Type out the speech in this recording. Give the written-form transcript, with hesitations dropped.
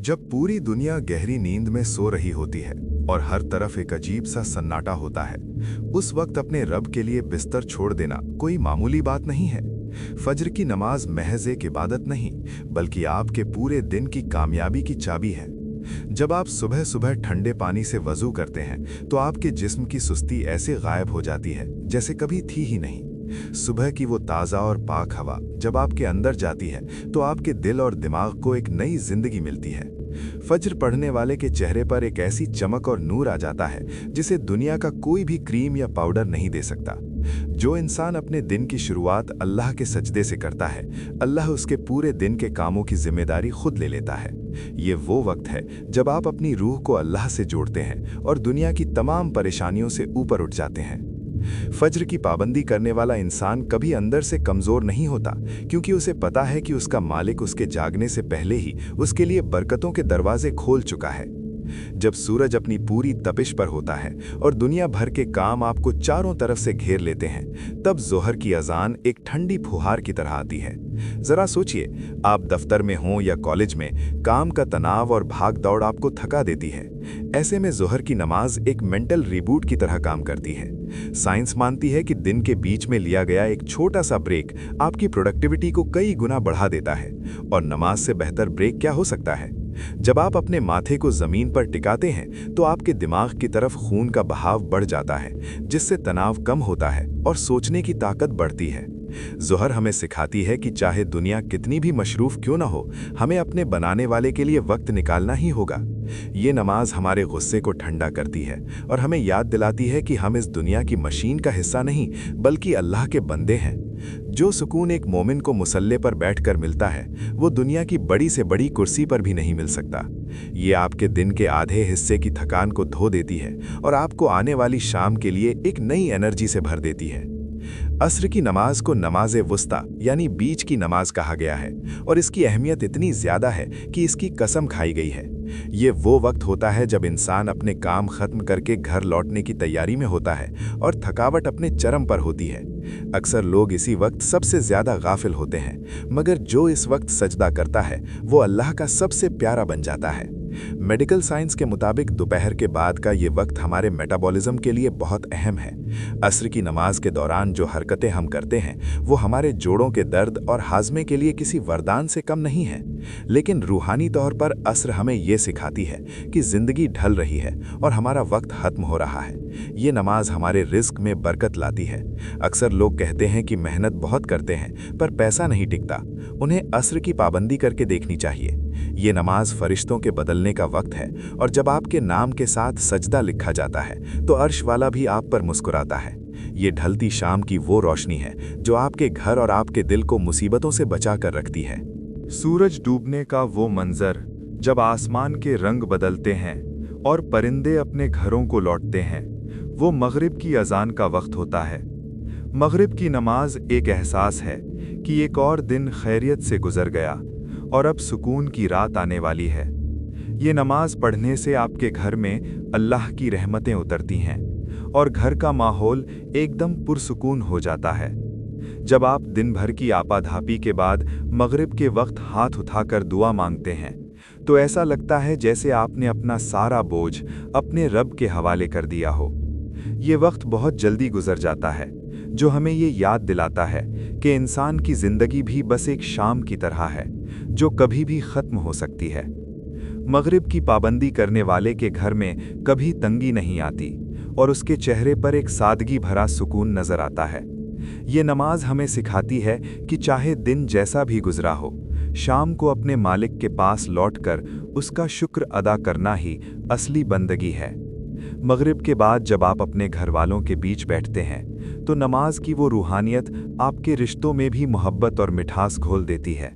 जब पूरी दुनिया गहरी नींद में सो रही होती है और हर तरफ एक अजीब सा सन्नाटा होता है, उस वक्त अपने रब के लिए बिस्तर छोड़ देना कोई मामूली बात नहीं है। फज्र की नमाज महज एक इबादत नहीं, बल्कि आपके पूरे दिन की कामयाबी की चाबी है। जब आप सुबह सुबह ठंडे पानी से वजू करते हैं तो आपके जिस्म की सुस्ती ऐसे गायब हो जाती है जैसे कभी थी ही नहीं। सुबह की वो ताज़ा और पाक हवा जब आपके अंदर जाती है तो आपके दिल और दिमाग को एक नई जिंदगी मिलती है। फज्र पढ़ने वाले के चेहरे पर एक ऐसी चमक और नूर आ जाता है जिसे दुनिया का कोई भी क्रीम या पाउडर नहीं दे सकता। जो इंसान अपने दिन की शुरुआत अल्लाह के सजदे से करता है, अल्लाह उसके पूरे दिन के कामों की जिम्मेदारी खुद ले लेता है। ये वो वक्त है जब आप अपनी रूह को अल्लाह से जोड़ते हैं और दुनिया की तमाम परेशानियों से ऊपर उठ जाते हैं। फज्र की पाबंदी करने वाला इंसान कभी अंदर से कमज़ोर नहीं होता, क्योंकि उसे पता है कि उसका मालिक उसके जागने से पहले ही उसके लिए बरकतों के दरवाजे खोल चुका है। जब सूरज अपनी पूरी तपिश पर होता है और दुनिया भर के काम आपको चारों तरफ से घेर लेते हैं, तब ज़ोहर की अजान एक ठंडी फुहार की तरह आती है। ज़रा सोचिए, आप दफ्तर में हों या कॉलेज में, काम का तनाव और भाग दौड़ आपको थका देती है। ऐसे में ज़ोहर की नमाज एक मेंटल रिबूट की तरह काम करती है। साइंस मानती है कि दिन के बीच में लिया गया एक छोटा सा ब्रेक आपकी प्रोडक्टिविटी को कई गुना बढ़ा देता है। और नमाज से बेहतर ब्रेक क्या हो सकता है? जब आप अपने माथे को जमीन पर टिकाते हैं तो आपके दिमाग की तरफ खून का बहाव बढ़ जाता है, जिससे तनाव कम होता है और सोचने की ताकत बढ़ती है। ज़ोहर हमें सिखाती है कि चाहे दुनिया कितनी भी मशरूफ क्यों ना हो, हमें अपने बनाने वाले के लिए वक्त निकालना ही होगा। ये नमाज हमारे गुस्से को ठंडा करती है और हमें याद दिलाती है कि हम इस दुनिया की मशीन का हिस्सा नहीं, बल्कि अल्लाह के बंदे हैं। जो सुकून एक मोमिन को मुसल्ले पर बैठकर मिलता है, वो दुनिया की बड़ी से बड़ी कुर्सी पर भी नहीं मिल सकता। ये आपके दिन के आधे हिस्से की थकान को धो देती है और आपको आने वाली शाम के लिए एक नई एनर्जी से भर देती है। अस्र की नमाज को नमाज वुस्ता यानी बीच की नमाज कहा गया है, और इसकी अहमियत इतनी ज़्यादा है कि इसकी कसम खाई गई है। ये वो वक्त होता है जब इंसान अपने काम खत्म करके घर लौटने की तैयारी में होता है और थकावट अपने चरम पर होती है। अक्सर लोग इसी वक्त सबसे ज़्यादा गाफिल होते हैं, मगर जो इस वक्त सजदा करता है वो अल्लाह का सबसे प्यारा बन जाता है। मेडिकल साइंस के मुताबिक दोपहर के बाद का ये वक्त हमारे मेटाबॉलिज्म के लिए बहुत अहम है। अस्र की नमाज के दौरान जो हरकतें हम करते हैं वो हमारे जोड़ों के दर्द और हाजमे के लिए किसी वरदान से कम नहीं है। लेकिन रूहानी तौर पर अस्र हमें ये सिखाती है कि ज़िंदगी ढल रही है और हमारा वक्त ख़त्म हो रहा है। ये नमाज हमारे रिस्क में बरकत लाती है। अक्सर लोग कहते हैं कि मेहनत बहुत करते हैं पर पैसा नहीं टिकता। उन्हें अस्र की पाबंदी करके देखनी चाहिए। ये नमाज फरिश्तों के बदलने का वक्त है, और जब आपके नाम के साथ सजदा लिखा जाता है तो अर्श वाला भी आप पर मुस्कुराता है। ये ढलती शाम की वो रोशनी है जो आपके घर और आपके दिल को मुसीबतों से बचा कर रखती है। सूरज डूबने का वो मंजर जब आसमान के रंग बदलते हैं और परिंदे अपने घरों को लौटते हैं, वो मगरिब की अजान का वक्त होता है। मगरिब की नमाज एक एहसास है कि एक और दिन खैरियत से गुजर गया और अब सुकून की रात आने वाली है। ये नमाज पढ़ने से आपके घर में अल्लाह की रहमतें उतरती हैं और घर का माहौल एकदम पुरसुकून हो जाता है। जब आप दिन भर की आपाधापी के बाद मगरिब के वक्त हाथ उठाकर दुआ मांगते हैं तो ऐसा लगता है जैसे आपने अपना सारा बोझ अपने रब के हवाले कर दिया हो। ये वक्त बहुत जल्दी गुजर जाता है, जो हमें ये याद दिलाता है कि इंसान की ज़िंदगी भी बस एक शाम की तरह है जो कभी भी ख़त्म हो सकती है। मगरिब की पाबंदी करने वाले के घर में कभी तंगी नहीं आती और उसके चेहरे पर एक सादगी भरा सुकून नज़र आता है। ये नमाज हमें सिखाती है कि चाहे दिन जैसा भी गुजरा हो, शाम को अपने मालिक के पास लौटकर उसका शुक्र अदा करना ही असली बंदगी है। मगरिब के बाद जब आप अपने घर वालों के बीच बैठते हैं तो नमाज की वो रूहानियत आपके रिश्तों में भी मोहब्बत और मिठास घोल देती है।